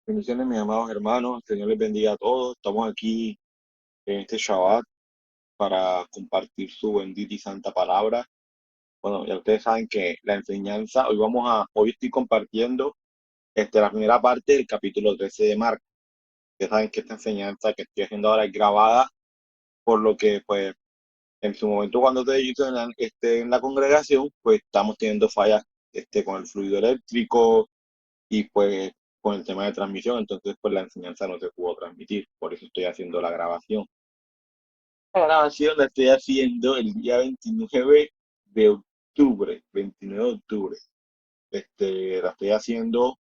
Bendiciones, mis amados hermanos. El Señor les bendiga a todos. Estamos aquí en este Shabbat para compartir su bendita y santa palabra. Bueno, ya ustedes saben que la enseñanza, hoy estoy compartiendo la primera parte del capítulo 13 de Marcos. Ustedes saben que esta enseñanza que estoy haciendo ahora es grabada, por lo que, pues, en su momento cuando ustedes esté en la congregación, pues estamos teniendo fallas con el fluido eléctrico y pues con el tema de transmisión, entonces pues la enseñanza no se pudo transmitir, por eso estoy haciendo la grabación. La grabación la estoy haciendo el día 29 de octubre, 29 de octubre. La estoy haciendo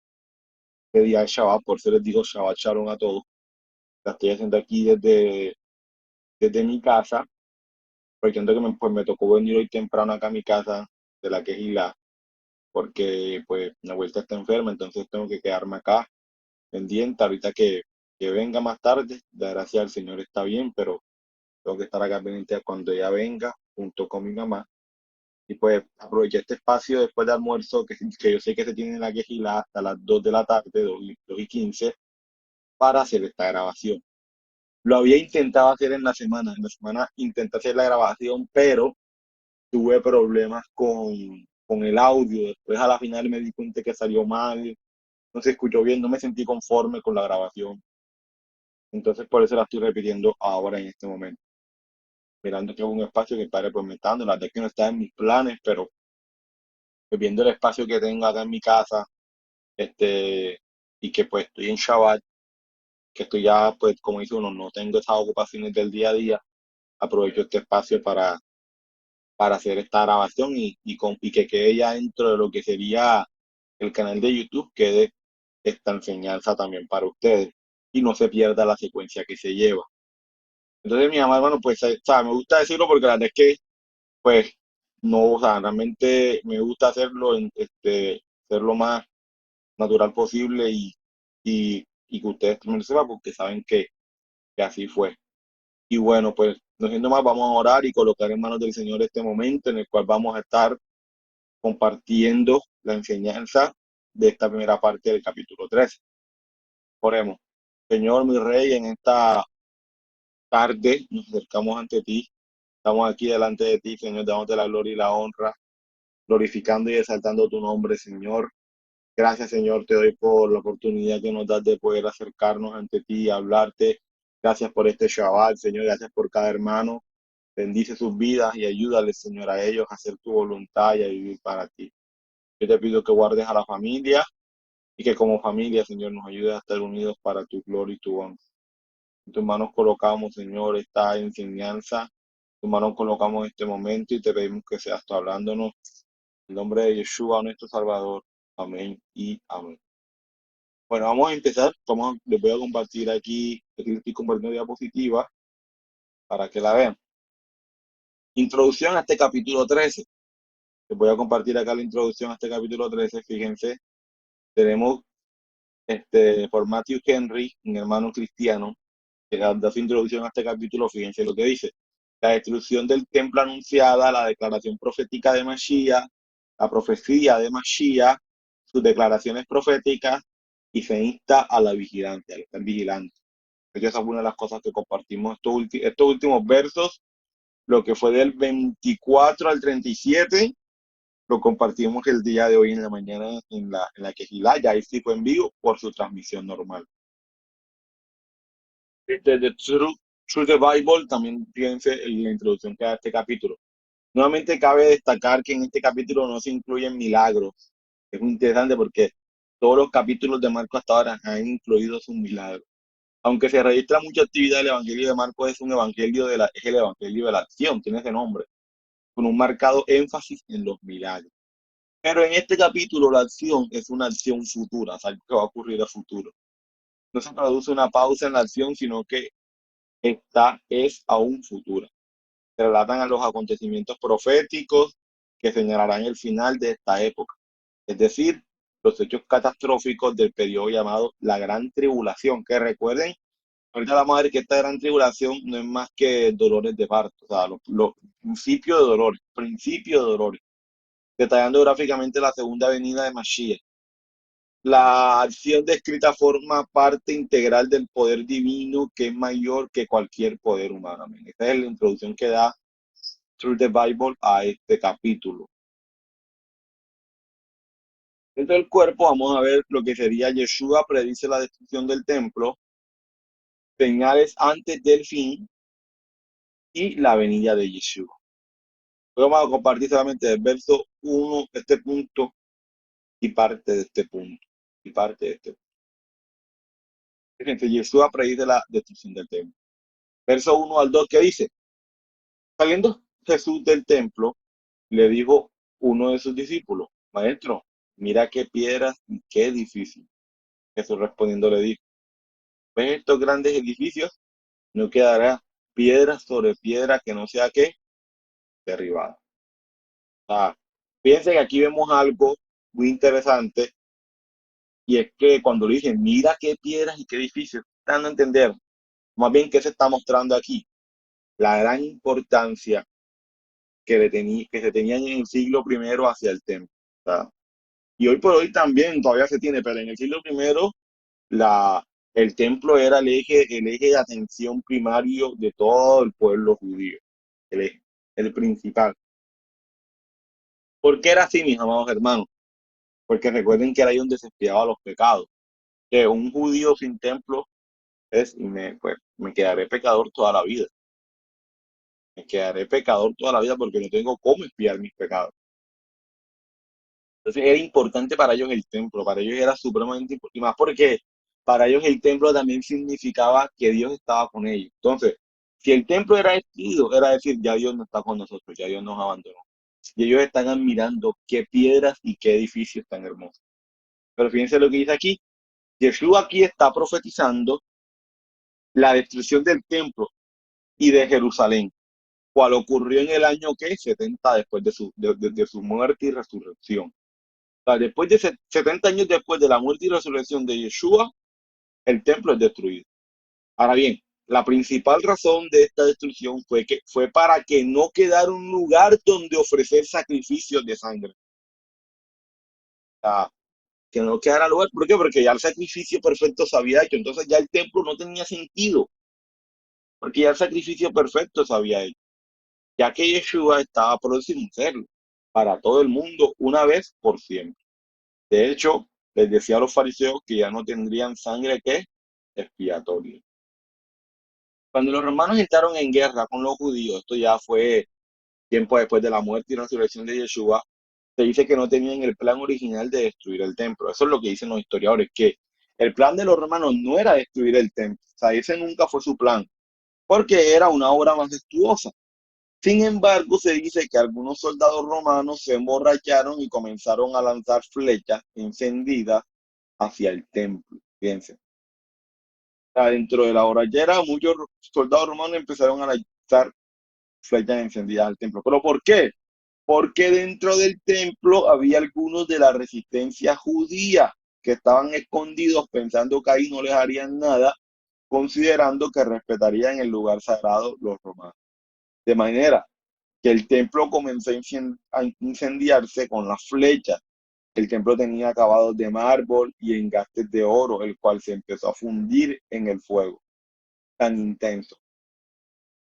de día de Shabbat, por eso les digo Shabbat Shalom a todos. La estoy haciendo aquí desde mi casa, porque siento que pues, me tocó venir hoy temprano acá a mi casa de la Quejilá, porque pues mi abuelita está enferma, entonces tengo que quedarme acá pendiente ahorita que venga más tarde. La gracia del Señor está bien, pero tengo que estar acá pendiente cuando ella venga junto con mi mamá. Y pues aproveché este espacio después de almuerzo, que yo sé que se tiene en la quejila hasta las 2 de la tarde, 2:15, para hacer esta grabación. Lo había intentado hacer en la semana intenté hacer la grabación, pero tuve problemas con el audio. Después a la final me di cuenta que salió mal, no se escuchó bien, no me sentí conforme con la grabación. Entonces por eso la estoy repitiendo ahora en este momento. Mirando que es un espacio que el Padre pues me está dando. La verdad es que no está en mis planes, pero pues, viendo el espacio que tengo acá en mi casa, y que pues estoy en Shabbat, que estoy ya, pues como dice uno, no tengo esas ocupaciones del día a día, aprovecho este espacio para hacer esta grabación y que quede ya dentro de lo que sería el canal de YouTube, quede esta enseñanza también para ustedes y no se pierda la secuencia que se lleva. Entonces, mi amado hermano, pues, o sea, me gusta decirlo porque la verdad es que, pues, no, o sea, realmente me gusta hacerlo, ser lo más natural posible y que ustedes también lo sepan porque saben que así fue. Y bueno, pues no siendo más, vamos a orar y colocar en manos del Señor este momento en el cual vamos a estar compartiendo la enseñanza de esta primera parte del capítulo 13. Oremos. Señor, mi Rey, en esta tarde nos acercamos ante ti. Estamos aquí delante de ti, Señor, dándote la gloria y la honra, glorificando y exaltando tu nombre, Señor. Gracias, Señor, te doy por la oportunidad que nos das de poder acercarnos ante ti y hablarte. Gracias por este Shabbat, Señor. Gracias por cada hermano. Bendice sus vidas y ayúdales, Señor, a ellos a hacer tu voluntad y a vivir para ti. Yo te pido que guardes a la familia y que como familia, Señor, nos ayudes a estar unidos para tu gloria y tu honra. En tus manos colocamos, Señor, esta enseñanza. En tus manos colocamos este momento y te pedimos que seas tú hablándonos. En nombre de Yeshua, nuestro Salvador. Amén y amén. Bueno, vamos a empezar. Les voy a compartir aquí estoy compartiendo diapositiva para que la vean. Introducción a este capítulo 13. Les voy a compartir acá la introducción a este capítulo 13. Fíjense, tenemos por Matthew Henry, un hermano cristiano, que da su introducción a este capítulo. Fíjense lo que dice. La destrucción del templo anunciada, la declaración profética de Mashiach, la profecía de Mashiach, sus declaraciones proféticas y se insta a la vigilancia, al estar vigilante. Esa es una de las cosas que compartimos estos últimos versos, lo que fue del 24 al 37, lo compartimos el día de hoy en la mañana en la Quejilá, ya ahí sí fue en vivo por su transmisión normal. De Through the Bible, también fíjense en la introducción que da este capítulo. Nuevamente cabe destacar que en este capítulo no se incluyen milagros. Es muy interesante porque todos los capítulos de Marcos hasta ahora han incluido sus milagros. Aunque se registra mucha actividad, el Evangelio de Marcos es es el Evangelio de la acción, tiene ese nombre, con un marcado énfasis en los milagros. Pero en este capítulo la acción es una acción futura, es algo que va a ocurrir a futuro. No se produce una pausa en la acción, sino que esta es aún futura. Se relatan a los acontecimientos proféticos que señalarán el final de esta época, es decir, los hechos catastróficos del periodo llamado la Gran Tribulación, que recuerden, ahorita vamos a ver que esta Gran Tribulación no es más que dolores de parto, o sea, los principios de dolores, detallando gráficamente la segunda venida de Mashiach. La acción descrita forma parte integral del poder divino que es mayor que cualquier poder humano. Amén. Esta es la introducción que da Through the Bible a este capítulo. Dentro del cuerpo vamos a ver lo que sería Yeshua predice la destrucción del templo, señales antes del fin y la venida de Yeshua. Hoy vamos a compartir solamente el verso 1, este punto y parte de este punto. Y parte de este punto. Fíjense, Yeshua predice la destrucción del templo. Verso 1 al 2, ¿qué dice? Saliendo Jesús del templo, le dijo uno de sus discípulos, Maestro, mira qué piedras y qué edificios. Jesús respondiendo le dijo, ¿ves estos grandes edificios? No quedará piedra sobre piedra que no sea que derribada. Ah, fíjense que aquí vemos algo muy interesante y es que cuando le dicen, mira qué piedras y qué edificios, dando a entender, más bien que se está mostrando aquí, la gran importancia que se tenían en el siglo primero hacia el templo. ¿Tá? Y hoy por hoy también todavía se tiene, pero en el siglo primero la, el templo era el eje de atención primario de todo el pueblo judío, el eje, el principal. ¿Por qué era así, mis amados hermanos? Porque recuerden que era ahí donde se expiaban los pecados. Que un judío sin templo es, pues, me quedaré pecador toda la vida. Me quedaré pecador toda la vida porque no tengo cómo expiar mis pecados. Entonces era importante para ellos el templo, para ellos era supremamente importante, y más porque para ellos el templo también significaba que Dios estaba con ellos. Entonces, si el templo era destruido, era decir, ya Dios no está con nosotros, ya Dios nos abandonó. Y ellos están admirando qué piedras y qué edificios tan hermosos. Pero fíjense lo que dice aquí. Jesús aquí está profetizando la destrucción del templo y de Jerusalén, cual ocurrió en el año que 70 después de su muerte y resurrección. O sea, después de 70 años después de la muerte y resurrección de Yeshua, el templo es destruido. Ahora bien, la principal razón de esta destrucción fue para que no quedara un lugar donde ofrecer sacrificios de sangre. O sea, que no quedara lugar. ¿Por qué? Porque ya el sacrificio perfecto se había hecho. Entonces ya el templo no tenía sentido. Porque ya el sacrificio perfecto se había hecho. Ya que Yeshua estaba próximo a hacerlo para todo el mundo una vez por siempre. De hecho, les decía a los fariseos que ya no tendrían sangre que expiatoria. Cuando los romanos entraron en guerra con los judíos, esto ya fue tiempo después de la muerte y resurrección de Yeshua, se dice que no tenían el plan original de destruir el templo. Eso es lo que dicen los historiadores, que el plan de los romanos no era destruir el templo. O sea, ese nunca fue su plan, porque era una obra majestuosa. Sin embargo, se dice que algunos soldados romanos se emborracharon y comenzaron a lanzar flechas encendidas hacia el templo. Fíjense. Dentro de la borrachera, muchos soldados romanos empezaron a lanzar flechas encendidas al templo. ¿Pero por qué? Porque dentro del templo había algunos de la resistencia judía que estaban escondidos pensando que ahí no les harían nada, considerando que respetarían el lugar sagrado los romanos. De manera que el templo comenzó a incendiarse con las flechas. El templo tenía acabados de mármol y engastes de oro, el cual se empezó a fundir en el fuego tan intenso.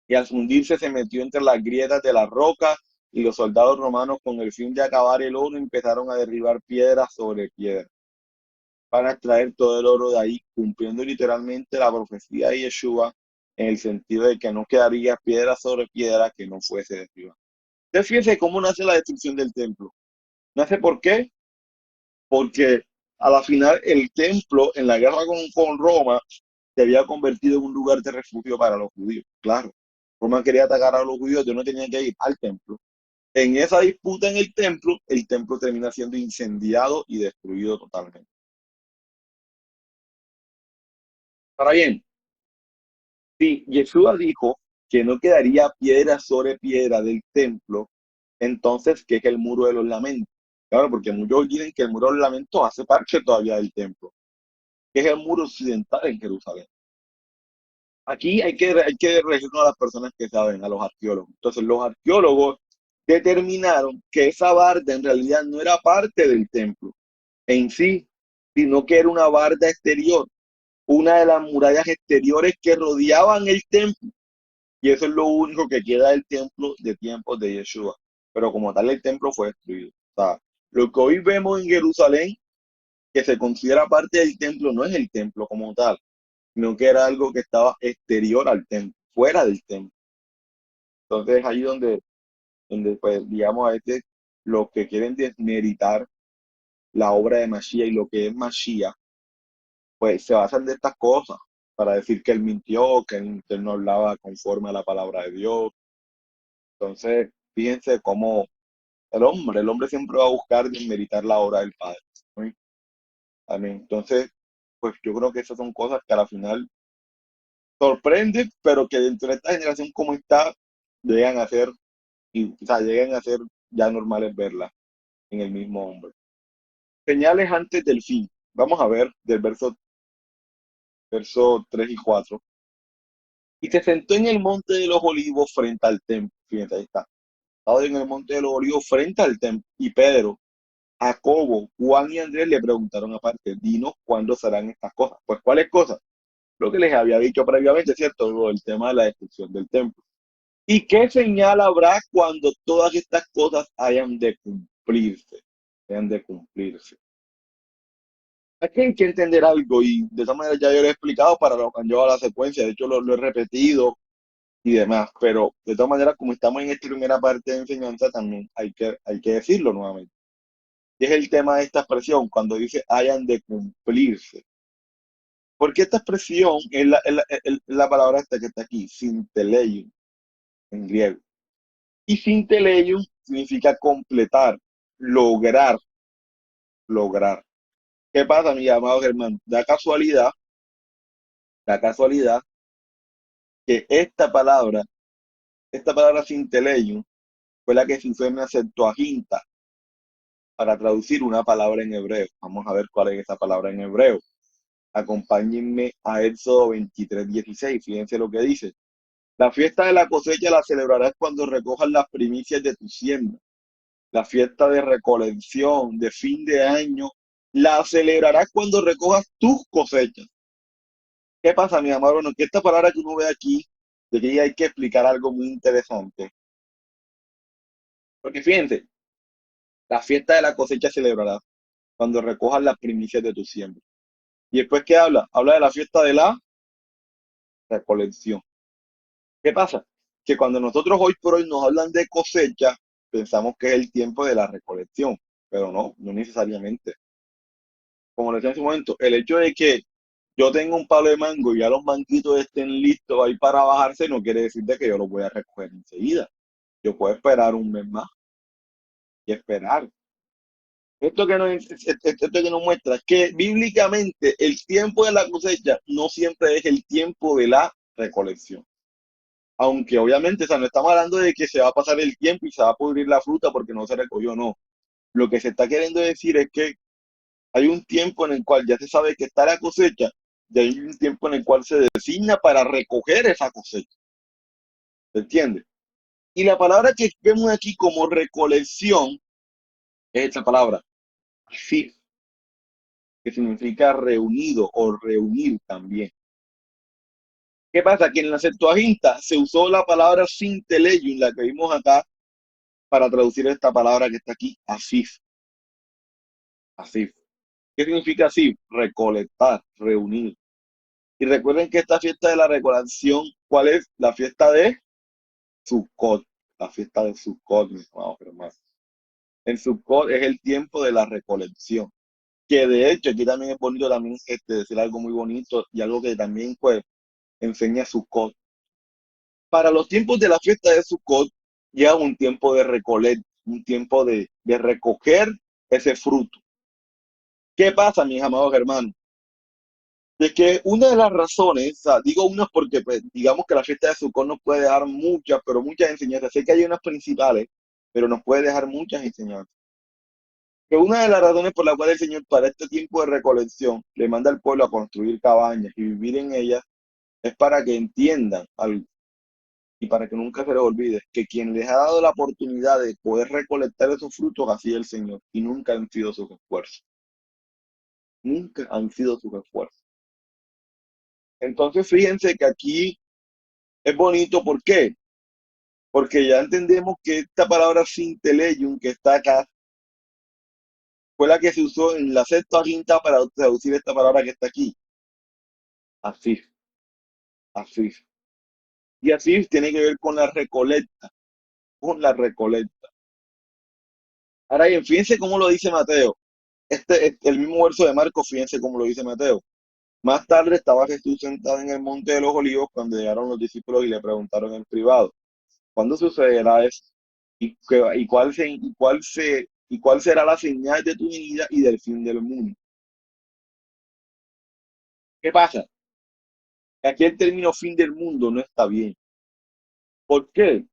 Y al fundirse se metió entre las grietas de la roca y los soldados romanos con el fin de acabar el oro empezaron a derribar piedra sobre piedra para extraer todo el oro de ahí, cumpliendo literalmente la profecía de Yeshua en el sentido de que no quedaría piedra sobre piedra que no fuese derribada. Entonces fíjense cómo nace la destrucción del templo. ¿Nace por qué? Porque a la final el templo en la guerra con Roma se había convertido en un lugar de refugio para los judíos. Claro, Roma quería atacar a los judíos, yo no tenía que ir al templo. En esa disputa en el templo termina siendo incendiado y destruido totalmente. Ahora bien, si Yeshua dijo que no quedaría piedra sobre piedra del templo, entonces, ¿qué es el muro de los lamentos? Claro, porque muchos olviden que el muro de los lamentos hace parte todavía del templo, que es el muro occidental en Jerusalén. Aquí hay que regirnos a las personas que saben, a los arqueólogos. Entonces, los arqueólogos determinaron que esa barda en realidad no era parte del templo en sí, sino que era una barda exterior, una de las murallas exteriores que rodeaban el templo. Y eso es lo único que queda del templo de tiempos de Yeshua. Pero como tal, el templo fue destruido. O sea, lo que hoy vemos en Jerusalén, que se considera parte del templo, no es el templo como tal, sino que era algo que estaba exterior al templo, fuera del templo. Entonces, ahí donde pues, digamos, a veces los que quieren desmeritar la obra de Mashiach y lo que es Mashiach, pues se basan de estas cosas para decir que él mintió, que él no hablaba conforme a la palabra de Dios. Entonces, fíjense cómo el hombre siempre va a buscar desmeritar la obra del Padre. ¿Sí? Amén. Entonces, pues yo creo que esas son cosas que a la final sorprenden, pero que dentro de esta generación como está, llegan a ser, o sea, llegan a ser ya normales verlas en el mismo hombre. Señales antes del fin. Vamos a ver del verso 3 y 4. Y se sentó en el monte de los olivos frente al templo. Fíjense, ahí está. Estaba en el monte de los olivos frente al templo. Y Pedro, Jacobo, Juan y Andrés le preguntaron aparte, dinos cuándo serán estas cosas. Pues, ¿cuáles cosas? Lo que les había dicho previamente, ¿cierto? El tema de la destrucción del templo. ¿Y qué señal habrá cuando todas estas cosas hayan de cumplirse? Hayan de cumplirse. Aquí hay que entender algo y de esa manera ya yo lo he explicado para lo que han llevado a la secuencia, de hecho lo he repetido y demás, pero de todas maneras como estamos en esta primera parte de enseñanza también hay que decirlo nuevamente. Y es el tema de esta expresión, cuando dice hayan de cumplirse. Porque esta expresión es la palabra esta que está aquí, sinteleion, en griego. Y sinteleion significa completar, lograr, lograr. ¿Qué pasa, mi amado Germán? Da casualidad que esta palabra sinteleion, fue la que se usó en la Septuaginta para traducir una palabra en hebreo. Vamos a ver cuál es esa palabra en hebreo. Acompáñenme a Éxodo 23:16. Fíjense lo que dice. La fiesta de la cosecha la celebrarás cuando recojas las primicias de tu siembra. La fiesta de recolección, de fin de año, la celebrarás cuando recojas tus cosechas. ¿Qué pasa, mi amor? Bueno, que esta palabra que uno ve aquí, de que hay que explicar algo muy interesante. Porque fíjense, la fiesta de la cosecha celebrarás cuando recojas las primicias de tu siembra. ¿Y después qué habla? Habla de la fiesta de la recolección. ¿Qué pasa? Que cuando nosotros hoy por hoy nos hablan de cosecha, pensamos que es el tiempo de la recolección, pero no, no necesariamente. Como le decía en su momento, el hecho de que yo tenga un palo de mango y ya los manguitos estén listos ahí para bajarse, no quiere decir de que yo los voy a recoger enseguida. Yo puedo esperar un mes más y esperar. Esto que nos muestra que bíblicamente el tiempo de la cosecha no siempre es el tiempo de la recolección. Aunque obviamente, o sea, no estamos hablando de que se va a pasar el tiempo y se va a pudrir la fruta porque no se recogió, no. Lo que se está queriendo decir es que hay un tiempo en el cual ya se sabe que está la cosecha y hay un tiempo en el cual se designa para recoger esa cosecha. ¿Se entiende? Y la palabra que vemos aquí como recolección es esta palabra, así, que significa reunido o reunir también. ¿Qué pasa? Que en la Septuaginta se usó la palabra sinteleion, la que vimos acá, para traducir esta palabra que está aquí, asif, asif. ¿Qué significa asif? Recolectar, reunir. Y recuerden que esta fiesta de la recolección, ¿cuál es? La fiesta de Sukkot, la fiesta de Sukkot, mis amados hermanos. En Sukkot es el tiempo de la recolección, que de hecho aquí también es bonito también decir algo muy bonito y algo que también pues enseña Sukkot. Para los tiempos de la fiesta de Sukkot llega un tiempo de recolección, un tiempo de recoger ese fruto. ¿Qué pasa, mis amados hermanos? De que una de las razones, o sea, digo unas porque pues, digamos que la fiesta de Sukkot nos puede dejar muchas, pero muchas enseñanzas. Sé que hay unas principales, pero nos puede dejar muchas enseñanzas. Que una de las razones por las cuales el Señor para este tiempo de recolección le manda al pueblo a construir cabañas y vivir en ellas es para que entiendan algo y para que nunca se les olvide que quien les ha dado la oportunidad de poder recolectar esos frutos ha sido el Señor y nunca han sido sus esfuerzos. nunca han sido sus esfuerzos. Entonces, fíjense que aquí es bonito, ¿por qué? Porque ya entendemos que esta palabra Sinteleyum que está acá fue la que se usó en la Septuaginta para traducir esta palabra que está aquí. Así, así. Y así tiene que ver con la recolecta, con la recolecta. Ahora bien, fíjense cómo lo dice Mateo. El mismo verso de Marcos, fíjense cómo lo dice Mateo. Más tarde estaba Jesús sentado en el monte de los olivos cuando llegaron los discípulos y le preguntaron en privado, ¿cuándo sucederá eso? ¿Y cuál será la señal de tu venida y del fin del mundo? ¿Qué pasa? Aquí el término fin del mundo no está bien. ¿Por qué?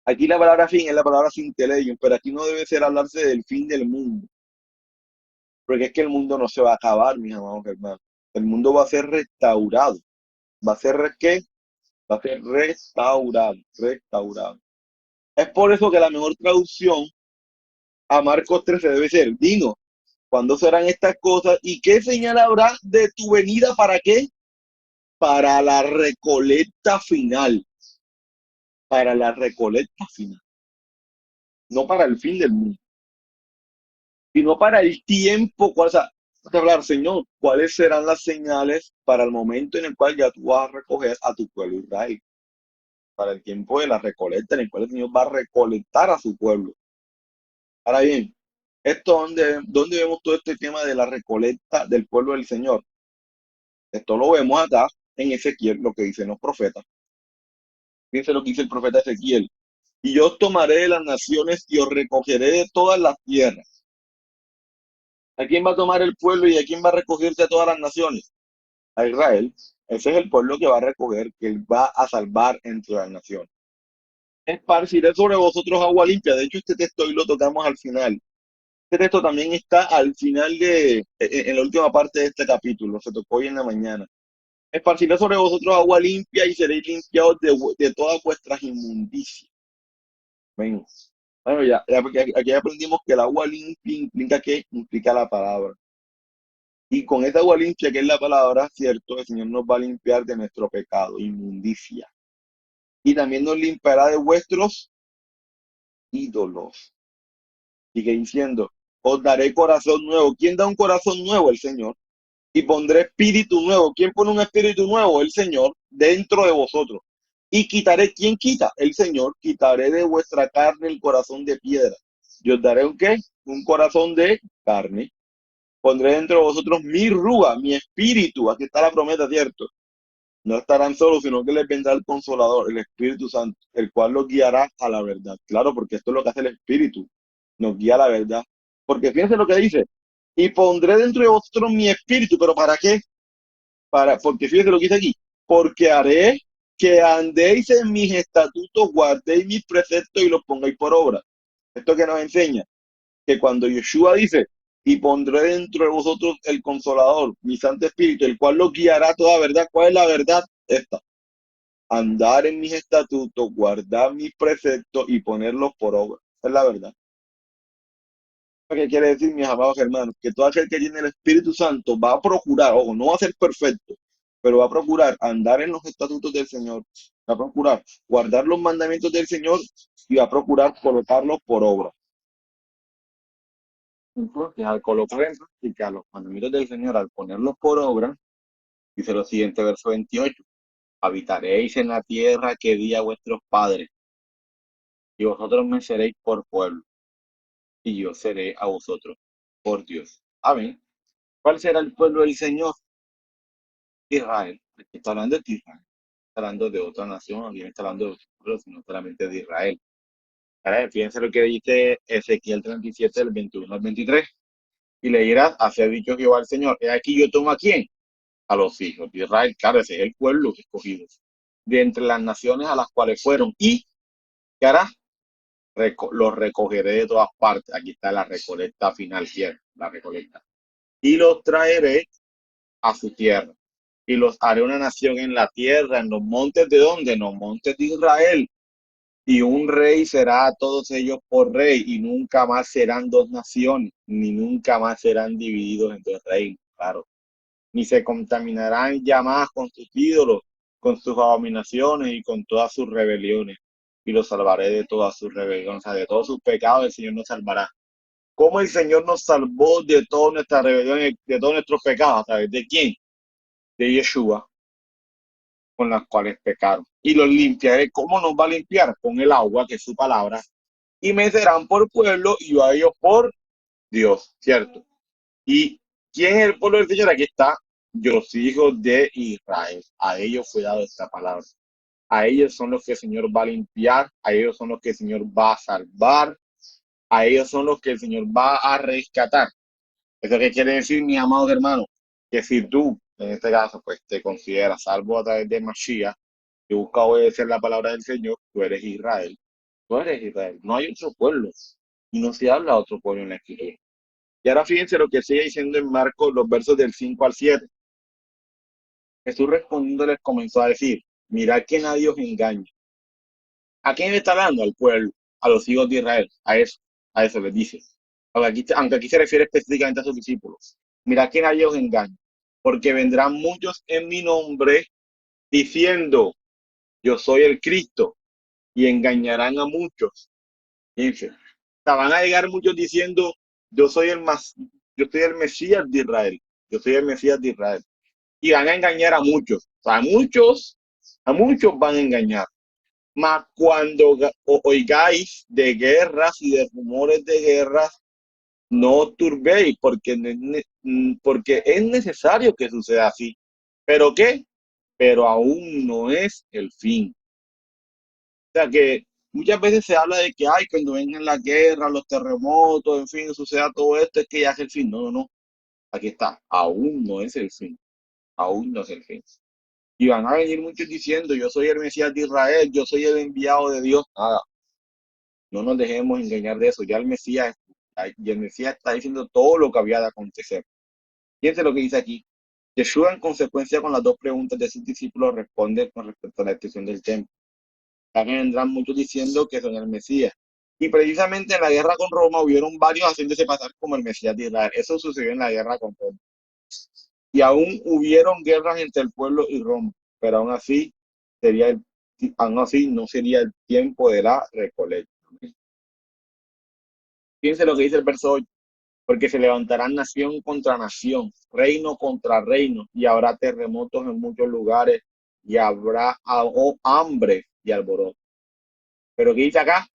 Aquí la palabra fin es la palabra sinteleyum, pero aquí no debe ser hablarse del fin del mundo, porque es que el mundo no se va a acabar, mis amados hermanos. El mundo va a ser restaurado. ¿Va a ser qué? Va a ser restaurado, restaurado. Es por eso que la mejor traducción a Marcos 13 debe ser, dinos, ¿cuándo serán estas cosas y qué señal habrá de tu venida? ¿Para qué? Para la recolecta final, para la recolecta final, no para el fin del mundo, sino para el tiempo. O sea, vas a hablar, Señor, ¿cuáles serán las señales para el momento en el cual ya tú vas a recoger a tu pueblo Israel? Para el tiempo de la recolecta en el cual el Señor va a recolectar a su pueblo. Ahora bien, esto ¿dónde vemos todo este tema de la recolecta del pueblo del Señor? Esto lo vemos acá en Ezequiel, lo que dicen los profetas. Fíjense lo que dice el profeta Ezequiel. Y yo os tomaré de las naciones y os recogeré de todas las tierras. ¿A quién va a tomar el pueblo y a quién va a recogerse a todas las naciones? A Israel. Ese es el pueblo que va a recoger, que él va a salvar entre las naciones. Esparciré sobre vosotros agua limpia. De hecho, este texto hoy lo tocamos al final. Este texto también está al final en la última parte de este capítulo. Se tocó hoy en la mañana. Esparciré sobre vosotros agua limpia y seréis limpiados de todas vuestras inmundicias. Ven. Bueno, porque aquí aprendimos que el agua limpia implica ¿qué? Implica la palabra. Y con esa agua limpia, que es la palabra, cierto, el Señor nos va a limpiar de nuestro pecado, inmundicia. Y también nos limpiará de vuestros ídolos. Sigue diciendo, os daré corazón nuevo. ¿Quién da un corazón nuevo? El Señor. Y pondré espíritu nuevo. ¿Quién pone un espíritu nuevo? El Señor, dentro de vosotros. Y quitaré, ¿quién quita? El Señor, quitaré de vuestra carne el corazón de piedra. ¿Y os daré un qué? Un corazón de carne. Pondré dentro de vosotros mi rúa, mi espíritu. Aquí está la promesa, ¿cierto? No estarán solos, sino que les vendrá el Consolador, el Espíritu Santo, el cual los guiará a la verdad. Claro, porque esto es lo que hace el Espíritu, nos guía a la verdad. Porque fíjense lo que dice, y pondré dentro de vosotros mi espíritu, pero ¿para qué? Porque fíjense lo que dice aquí, porque haré que andéis en mis estatutos, guardéis mis preceptos y los pongáis por obra. Esto que nos enseña, que cuando Yeshua dice, y pondré dentro de vosotros el Consolador, mi Santo Espíritu, el cual los guiará a toda verdad. ¿Cuál es la verdad? Esta: andar en mis estatutos, guardar mis preceptos y ponerlos por obra. Esa es la verdad. ¿Qué quiere decir, mis amados hermanos? Que todo aquel que tiene el Espíritu Santo va a procurar, ojo, no va a ser perfecto, pero va a procurar andar en los estatutos del Señor, va a procurar guardar los mandamientos del Señor y va a procurar colocarlos por obra. Entonces, al colocar en práctica los mandamientos del Señor, al ponerlos por obra, dice lo siguiente, verso 28, habitaréis en la tierra que di a vuestros padres, y vosotros me seréis por pueblo, y yo seré a vosotros por Dios. Amén. ¿Cuál será el pueblo del Señor? Israel. Aquí está hablando de Israel. Está hablando de otra nación, aquí no está hablando de otro pueblo, sino solamente de Israel. Ahora, fíjense lo que dice Ezequiel 37, del 21 al 23. Y le dirás, así ha dicho Jehová el Señor, he aquí yo tomo a quién, a los hijos de Israel. Claro, ese es el pueblo escogido de entre las naciones a las cuales fueron. ¿Y qué hará? Los recogeré de todas partes. Aquí está la recolecta final, ¿cierto? La recolecta. Y los traeré a su tierra. Y los haré una nación en la tierra, en los montes de donde, en los montes de Israel. Y un rey será a todos ellos por rey, y nunca más serán dos naciones, ni nunca más serán divididos en dos reinos, claro. Ni se contaminarán ya más con sus ídolos, con sus abominaciones y con todas sus rebeliones. Y los salvaré de todas sus rebeliones, o sea, de todos sus pecados el Señor nos salvará. ¿Cómo el Señor nos salvó de todas nuestras rebeliones, de todos nuestros pecados? ¿A través de quién? De Yeshua, con las cuales pecaron. Y los limpiaré. ¿Cómo nos va a limpiar? Con el agua, que es su palabra. Y me serán por pueblo y yo a ellos por Dios, ¿cierto? ¿Y quién es el pueblo del Señor? Aquí está, los hijos de Israel. A ellos fue dado esta palabra. A ellos son los que el Señor va a limpiar, a ellos son los que el Señor va a salvar, a ellos son los que el Señor va a rescatar. ¿Eso qué quiere decir, mis amados hermanos? Que si tú, en este caso, pues te consideras salvo a través de Mashiach y buscas obedecer la palabra del Señor, tú eres Israel. Tú eres Israel. No hay otro pueblo. Y no se habla de otro pueblo en la escritura. Y ahora fíjense lo que sigue diciendo en Marcos, los versos del 5 al 7. Jesús respondiendo les comenzó a decir, mirad que nadie os engañe. ¿A quién le está hablando? Al pueblo, a los hijos de Israel, a eso les dice. Aunque aquí se refiere específicamente a sus discípulos. Mirad que nadie os engañe, porque vendrán muchos en mi nombre diciendo, yo soy el Cristo, y engañarán a muchos. Fíjense, o sea, van a llegar muchos diciendo, yo soy yo soy el Mesías de Israel, yo soy el Mesías de Israel. Y van a engañar a muchos, o sea, a muchos van a engañar. Mas cuando oigáis de guerras y de rumores de guerras, no os turbéis, porque es necesario que suceda así. ¿Pero qué? Pero aún no es el fin. O sea que muchas veces se habla de que hay cuando vengan las guerras, los terremotos, en fin, suceda todo esto, es que ya es el fin. No, no, no. Aquí está. Aún no es el fin. Aún no es el fin. Y van a venir muchos diciendo, yo soy el Mesías de Israel, yo soy el enviado de Dios. Nada, no nos dejemos engañar de eso. Ya el Mesías está diciendo todo lo que había de acontecer. Fíjense lo que dice aquí. Yeshua, en consecuencia con las dos preguntas de sus discípulos, responde con respecto a la destrucción del templo. También vendrán muchos diciendo que son el Mesías. Y precisamente en la guerra con Roma hubieron varios haciéndose pasar como el Mesías de Israel. Eso sucedió en la guerra con Roma. Y aún hubieron guerras entre el pueblo y Roma, pero sería el, aún así no sería el tiempo de la recolecta. Fíjense lo que dice el verso 8, porque se levantarán nación contra nación, reino contra reino, y habrá terremotos en muchos lugares, y habrá hambre y alboroto. Pero ¿qué dice acá?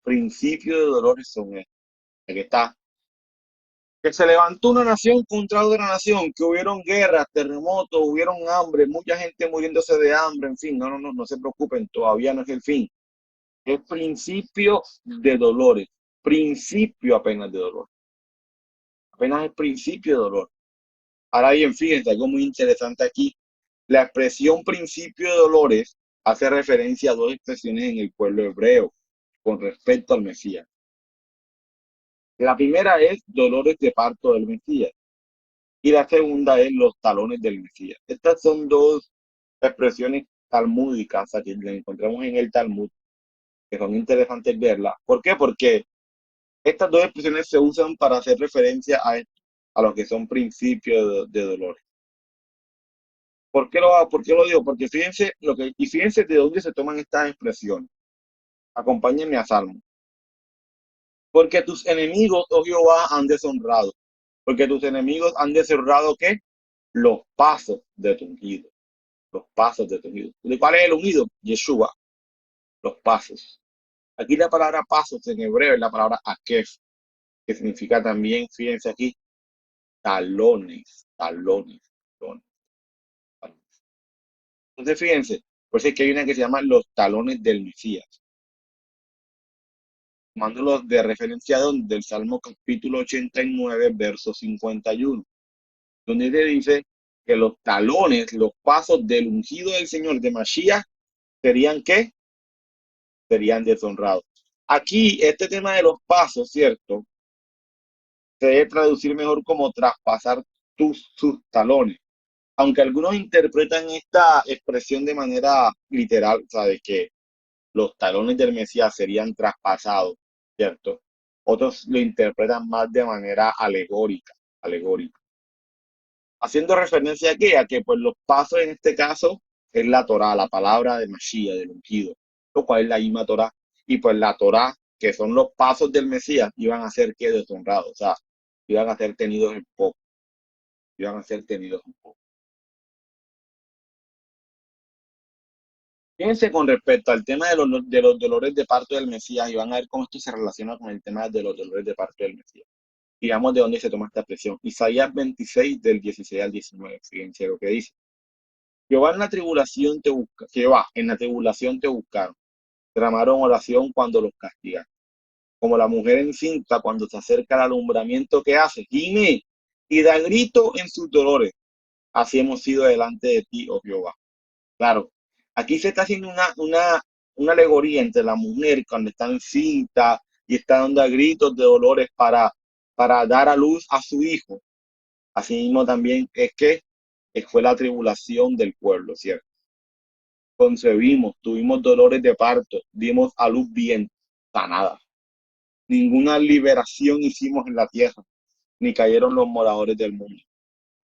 Principio de dolores son estos. Aquí está. Que se levantó una nación contra otra nación, que hubieron guerras, terremotos, hubieron hambre, mucha gente muriéndose de hambre, en fin, no se preocupen, todavía no es el fin. Es principio de dolores, principio apenas de dolor, apenas es principio de dolor. Ahora bien, fíjense, algo muy interesante aquí, la expresión principio de dolores hace referencia a dos expresiones en el pueblo hebreo con respecto al Mesías. La primera es dolores de parto del Mesías y la segunda es los talones del Mesías. Estas son dos expresiones talmúdicas que las encontramos en el Talmud, que son interesantes verlas. ¿Por qué? Porque estas dos expresiones se usan para hacer referencia a lo que son principios de dolores. ¿Por qué lo digo? Porque fíjense de dónde se toman estas expresiones. Acompáñenme a Salmo. Porque tus enemigos, oh Jehová, han deshonrado. Porque tus enemigos han deshonrado, ¿qué? Los pasos de tu ungido. Los pasos de tu ungido. ¿De cuál es el ungido? Yeshua. Los pasos. Aquí la palabra pasos en hebreo es la palabra akef, que significa también, fíjense aquí, talones, talones. Entonces, fíjense, por eso es que hay una que se llama los talones del Mesías, tomándolos de referencia del Salmo capítulo 89, verso 51, donde te dice que los talones, los pasos del ungido del Señor de Mashiach, serían ¿qué? Serían deshonrados. Aquí, este tema de los pasos, ¿cierto? Se debe traducir mejor como traspasar sus talones. Aunque algunos interpretan esta expresión de manera literal, ¿sabes? Que los talones del Mesías serían traspasados, ¿cierto? Otros lo interpretan más de manera alegórica. Haciendo referencia aquí a que pues los pasos en este caso es la Torá, la palabra de Mashiach, del ungido, lo cual es la misma Torá. Y pues la Torá, que son los pasos del Mesías, iban a ser que deshonrados, o sea, iban a ser tenidos en poco, iban a ser tenidos en poco. Fíjense con respecto al tema de los dolores de parto del Mesías y van a ver cómo esto se relaciona con el tema de los dolores de parto del Mesías. Digamos de dónde se toma esta expresión. Isaías 26 del 16 al 19. Fíjense lo que dice. Jehová en la tribulación te busca, Jehová en la tribulación te buscaron. Tramaron oración cuando los castigan. Como la mujer encinta cuando se acerca al alumbramiento que hace, gime y da grito en sus dolores. Así hemos sido delante de ti, oh Jehová. Claro, aquí se está haciendo una alegoría entre la mujer cuando está encinta y está dando gritos de dolores para dar a luz a su hijo. Asimismo también es que fue la tribulación del pueblo, ¿cierto? Concebimos, tuvimos dolores de parto, dimos a luz bien, sanada. Ninguna liberación hicimos en la tierra, ni cayeron los moradores del mundo.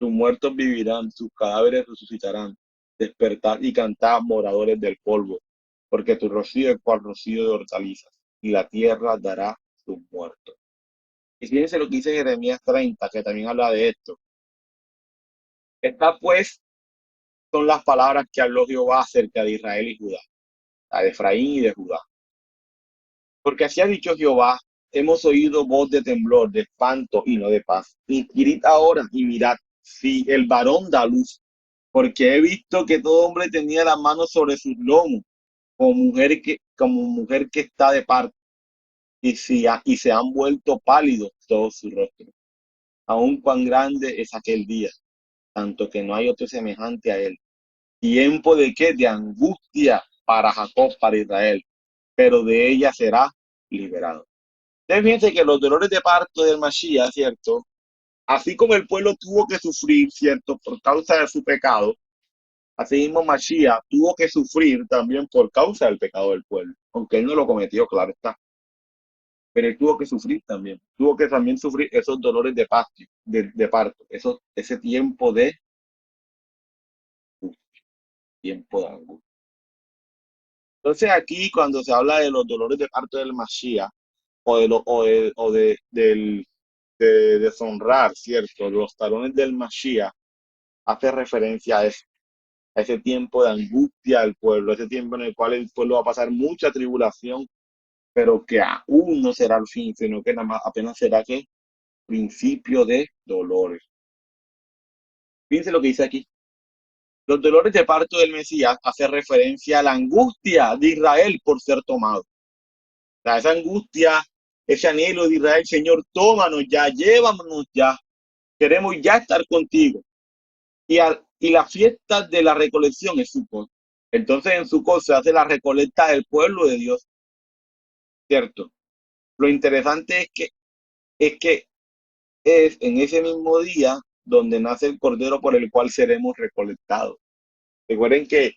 Tus muertos vivirán, sus cadáveres resucitarán. Despertad y cantad, moradores del polvo, porque tu rocío es cual rocío de hortalizas, y la tierra dará sus muertos. Y fíjense lo que dice Jeremías 30, que también habla de esto. Estas pues son las palabras que habló Jehová acerca de Israel y Judá, de Efraín y de Judá. Porque así ha dicho Jehová, hemos oído voz de temblor, de espanto y no de paz. Inquirid ahora y mirad si el varón da luz, porque he visto que todo hombre tenía las manos sobre sus lomos, como mujer que está de parto, y se han vuelto pálidos todos sus rostros. Aún cuán grande es aquel día, tanto que no hay otro semejante a él. ¿Tiempo de qué? De angustia para Jacob, para Israel, pero de ella será liberado. Entonces, fíjense que los dolores de parto del Mashiach, ¿cierto? Así como el pueblo tuvo que sufrir, ¿cierto? Por causa de su pecado, así mismo Mashiach tuvo que sufrir también por causa del pecado del pueblo, aunque él no lo cometió, claro está. Pero él tuvo que sufrir también, tuvo que también sufrir esos dolores de parto, ese tiempo de angustia. Entonces aquí cuando se habla de los dolores de parto del Mashiach, o de deshonrar, ¿cierto? Los talones del Mashiach hace referencia a ese tiempo de angustia del pueblo, ese tiempo en el cual el pueblo va a pasar mucha tribulación, pero que aún no será el fin, sino que nada más apenas será que principio de dolores. Fíjense lo que dice aquí. Los dolores de parto del Mesías hace referencia a la angustia de Israel por ser tomado. O sea, esa angustia, ese anhelo de Israel, Señor, tómanos ya, llévanos ya, queremos ya estar contigo. Y la fiesta de la recolección es Sukkot. Entonces en Sukkot se hace la recolecta del pueblo de Dios, ¿cierto? Lo interesante es que es en ese mismo día donde nace el cordero por el cual seremos recolectados. Recuerden que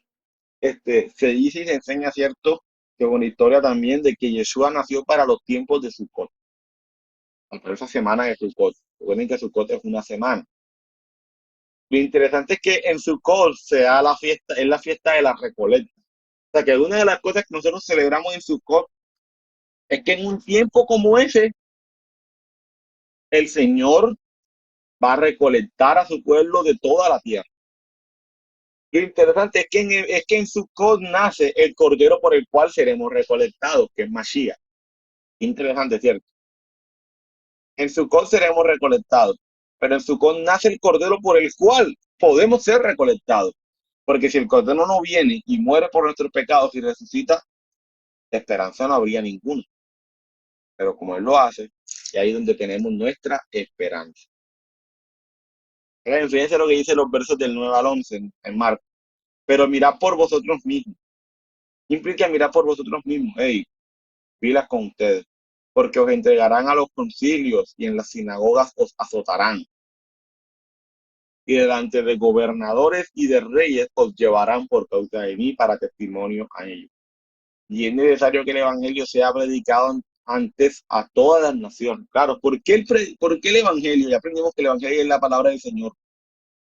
se dice y se enseña, ¿cierto? Que una historia también de que Yeshua nació para los tiempos de Sukkot, para esa semana de Sukkot. Recuerden que Sukkot es una semana. Lo interesante es que en Sukkot se da la fiesta, es la fiesta de la recolecta. O sea, que una de las cosas que nosotros celebramos en Sukkot es que en un tiempo como ese, el Señor va a recolectar a su pueblo de toda la tierra. Lo interesante es que en Sukkot nace el cordero por el cual seremos recolectados, que es Mashiach. Interesante, ¿cierto? En Sukkot seremos recolectados, pero en Sukkot nace el cordero por el cual podemos ser recolectados. Porque si el cordero no viene y muere por nuestros pecados y resucita, esperanza no habría ninguna. Pero como Él lo hace, y ahí es donde tenemos nuestra esperanza. Fíjense lo que dice los versos del 9 al 11 en Marcos. Pero mirad por vosotros mismos. Implica mirar por vosotros mismos. Hey, pilas con ustedes. Porque os entregarán a los concilios y en las sinagogas os azotarán. Y delante de gobernadores y de reyes os llevarán por causa de mí para testimonio a ellos. y es necesario que el Evangelio sea predicado antes a todas las naciones. Claro, ¿por qué el Evangelio? Ya aprendimos que el Evangelio es la palabra del Señor.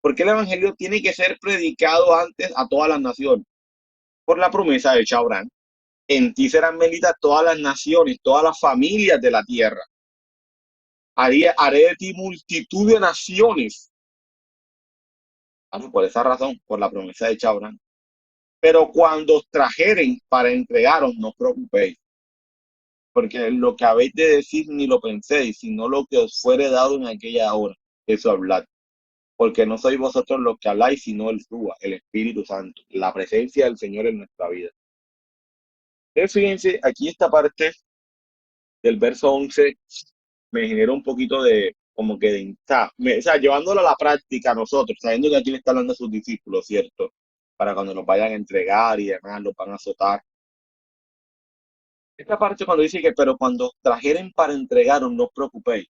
¿Por qué el Evangelio tiene que ser predicado antes a todas las naciones? Por la promesa de Abraham. En ti serán benditas todas las naciones, todas las familias de la tierra. Haré de ti multitud de naciones. Claro, por esa razón, por la promesa de Abraham. Pero cuando os trajeren para entregaros, no os preocupéis, porque lo que habéis de decir ni lo penséis, sino lo que os fuere dado en aquella hora, eso hablad. Porque no sois vosotros los que habláis, sino el Rúa, el Espíritu Santo, la presencia del Señor en nuestra vida. Entonces, fíjense, aquí esta parte del verso 11 me genera un poquito de, como que o sea, llevándolo a la práctica nosotros, sabiendo que aquí le está hablando a sus discípulos, ¿cierto? Para cuando nos vayan a entregar y demás, los van a azotar. Esta parte cuando dice que, pero cuando trajeren para entregaros, no os preocupéis.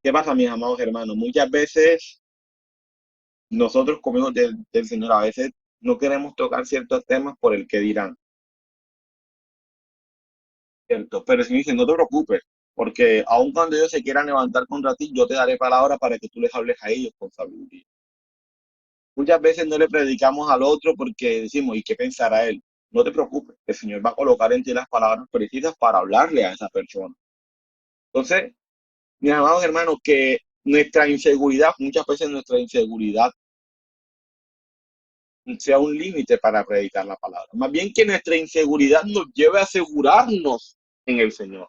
¿Qué pasa, mis amados hermanos? Muchas veces nosotros como hijos del Señor, a veces no queremos tocar ciertos temas por el que dirán, ¿cierto? Pero si me dicen, no te preocupes, porque aun cuando ellos se quieran levantar contra ti, yo te daré palabra para que tú les hables a ellos con sabiduría. Muchas veces no le predicamos al otro porque decimos, ¿y qué pensará él? No te preocupes, el Señor va a colocar en ti las palabras precisas para hablarle a esa persona. Entonces, mis amados hermanos, que nuestra inseguridad, muchas veces nuestra inseguridad sea un límite para predicar la palabra. Más bien que nuestra inseguridad nos lleve a asegurarnos en el Señor.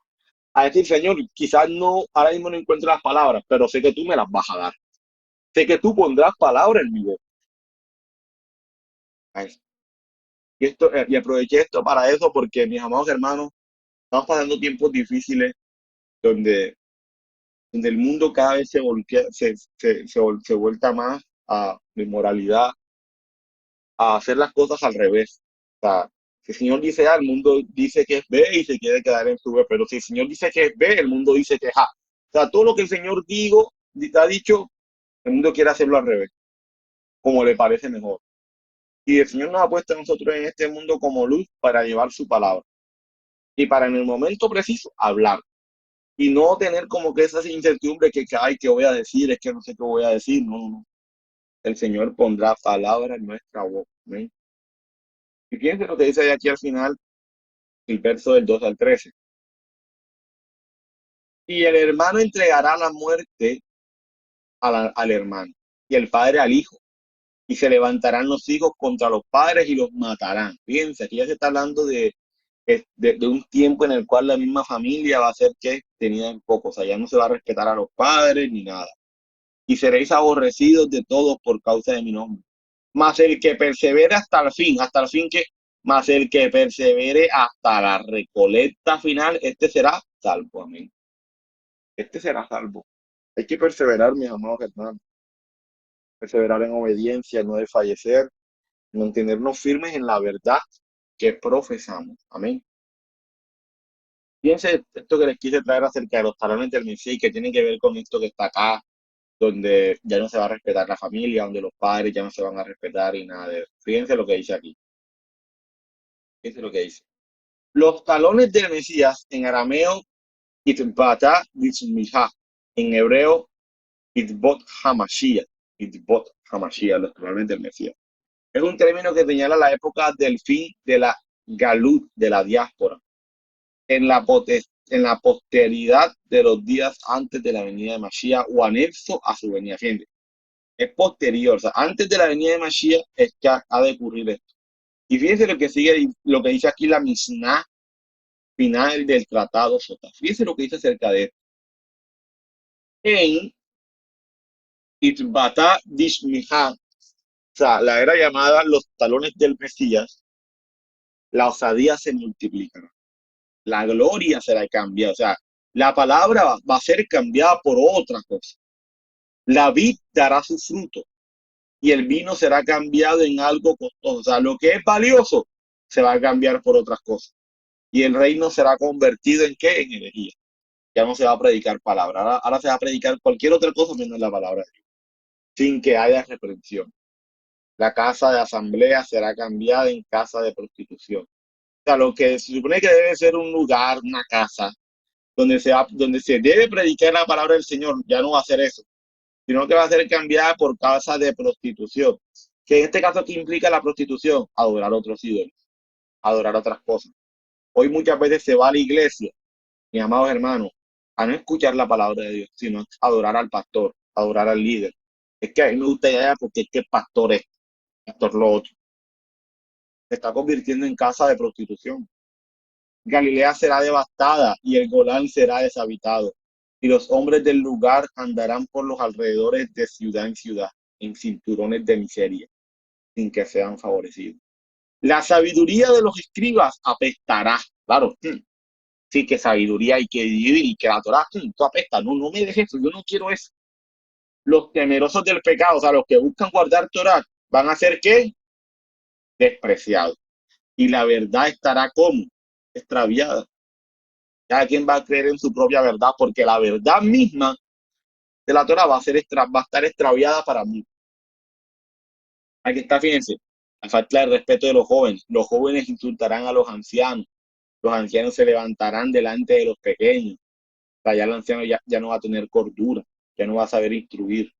A decir, Señor, quizás no, ahora mismo no encuentro las palabras, pero sé que tú me las vas a dar. Sé que tú pondrás palabras en mi boca. Y aproveché esto para eso porque, mis amados hermanos, estamos pasando tiempos difíciles donde, donde el mundo cada vez se vuelta más a la inmoralidad, a hacer las cosas al revés. O sea, si el Señor dice A, el mundo dice que es B y se quiere quedar en su B, pero si el Señor dice que es B, el mundo dice que es A. O sea, todo lo que el Señor ha dicho, el mundo quiere hacerlo al revés, como le parece mejor. Y el Señor nos ha puesto a nosotros en este mundo como luz para llevar su palabra y para en el momento preciso hablar y no tener como que esa incertidumbre que ay, ¿qué voy a decir? Es que no sé qué voy a decir. No, no, no. El Señor pondrá palabra en nuestra boca. ¿Amén? Y fíjense lo que dice ahí aquí al final, el verso del 2 al 13. Y el hermano entregará la muerte al hermano y el padre al hijo. Y se levantarán los hijos contra los padres y los matarán. Fíjense, aquí ya se está hablando de un tiempo en el cual la misma familia va a ser que tenida en poco. O sea, ya no se va a respetar a los padres ni nada. Y seréis aborrecidos de todos por causa de mi nombre. Mas el que persevere hasta el fin que, mas el que persevere hasta la recolecta final, este será salvo. Amén. Este será salvo. Hay que perseverar, mis amados hermanos. Perseverar en obediencia, no desfallecer, mantenernos firmes en la verdad que profesamos. Amén. Fíjense esto que les quise traer acerca de los talones del Mesías y que tiene que ver con esto que está acá, donde ya no se va a respetar la familia, donde los padres ya no se van a respetar y nada de eso. Fíjense lo que dice aquí. Fíjense lo que dice. Los talones del Mesías en arameo, Itbata Bishmija, en hebreo, Itbot Hamashiach, Itbot Hamashiach, los talones del Mesías. Es un término que señala la época del fin de la Galut, de la diáspora, en la posteridad de los días antes de la venida de Mashiach o anexo a su venida. Fíjense, es posterior, o sea, antes de la venida de Mashiach es que ha de ocurrir esto. Y fíjense lo que sigue, lo que dice aquí la Mishnah final del tratado Sota. Fíjense lo que dice acerca de esto. En Itbata Dishmiha, o sea, la era llamada los talones del Mesías, la osadía se multiplicará, la gloria será cambiada, o sea, la palabra va a ser cambiada por otra cosa. La vid dará su fruto y el vino será cambiado en algo costoso. O sea, lo que es valioso se va a cambiar por otras cosas. Y el reino será convertido en qué? En herejía. Ya no se va a predicar palabra. Ahora se va a predicar cualquier otra cosa menos la palabra de Dios, sin que haya reprensión. La casa de asamblea será cambiada en casa de prostitución. sea, lo que se supone que debe ser un lugar, una casa, donde se debe predicar la palabra del Señor, ya no va a ser eso, sino que va a ser cambiada por casa de prostitución. Que en este caso, ¿qué implica la prostitución? Adorar otros ídolos, adorar otras cosas. Hoy muchas veces se va a la iglesia, mis amados hermanos, a no escuchar la palabra de Dios, sino a adorar al pastor, adorar al líder. Es que a mí me gusta allá porque es que el pastor es, pastor lo otro. Se está convirtiendo en casa de prostitución. Galilea será devastada y el Golán será deshabitado. Y los hombres del lugar andarán por los alrededores de ciudad en ciudad, en cinturones de miseria, sin que sean favorecidos. La sabiduría de los escribas apestará. Claro, sí, que sabiduría y que vivir y que la Torah, tú apesta. No, no me dejes eso, yo no quiero eso. Los temerosos del pecado, o sea, los que buscan guardar Torah, van a ser ¿qué? Despreciados. Y la verdad estará como extraviada. Cada quien va a creer en su propia verdad, porque la verdad misma de la Torah va a estar extraviada para mí. Aquí está, fíjense, la falta de respeto de los jóvenes. Los jóvenes insultarán a los ancianos se levantarán delante de los pequeños. O sea, ya el anciano ya no va a tener cordura, ya no va a saber instruir.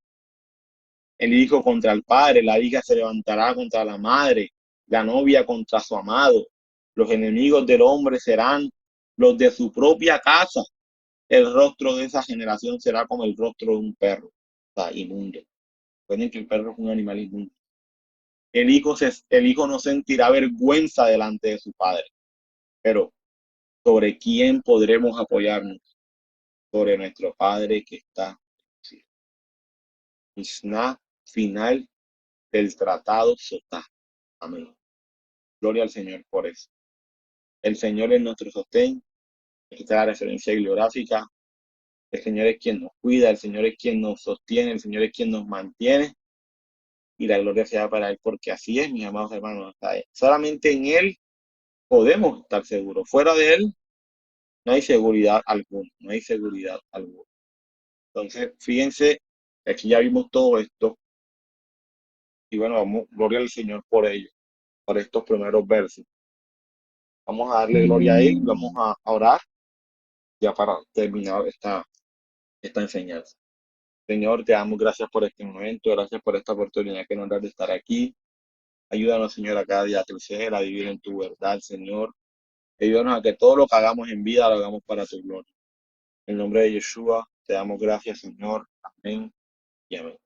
El hijo contra el padre, la hija se levantará contra la madre, la novia contra su amado. Los enemigos del hombre serán los de su propia casa. El rostro de esa generación será como el rostro de un perro, o sea, inmundo. Recuerden que el perro es un animal inmundo. El hijo no sentirá vergüenza delante de su padre, pero ¿sobre quién podremos apoyarnos? Sobre nuestro Padre que está en el cielo. Mishnah final del tratado Sotá. Amén. Gloria al Señor por eso. El Señor es nuestro sostén. Esta es la referencia bibliográfica. El Señor es quien nos cuida, el Señor es quien nos sostiene, el Señor es quien nos mantiene. Y la gloria sea para Él, porque así es, mis amados hermanos. Solamente en Él podemos estar seguros. Fuera de Él no hay seguridad alguna, no hay seguridad alguna. Entonces, fíjense, aquí ya vimos todo esto. Y bueno, vamos, gloria al Señor por ello, por estos primeros versos. Vamos a darle gloria a Él, vamos a orar ya para terminar esta enseñanza. Señor, te damos gracias por este momento, gracias por esta oportunidad que nos das de estar aquí. Ayúdanos, Señor, a cada día a crecer, a vivir en tu verdad, Señor. Ayúdanos a que todo lo que hagamos en vida lo hagamos para tu gloria. En el nombre de Yeshua, te damos gracias, Señor. Amén y amén.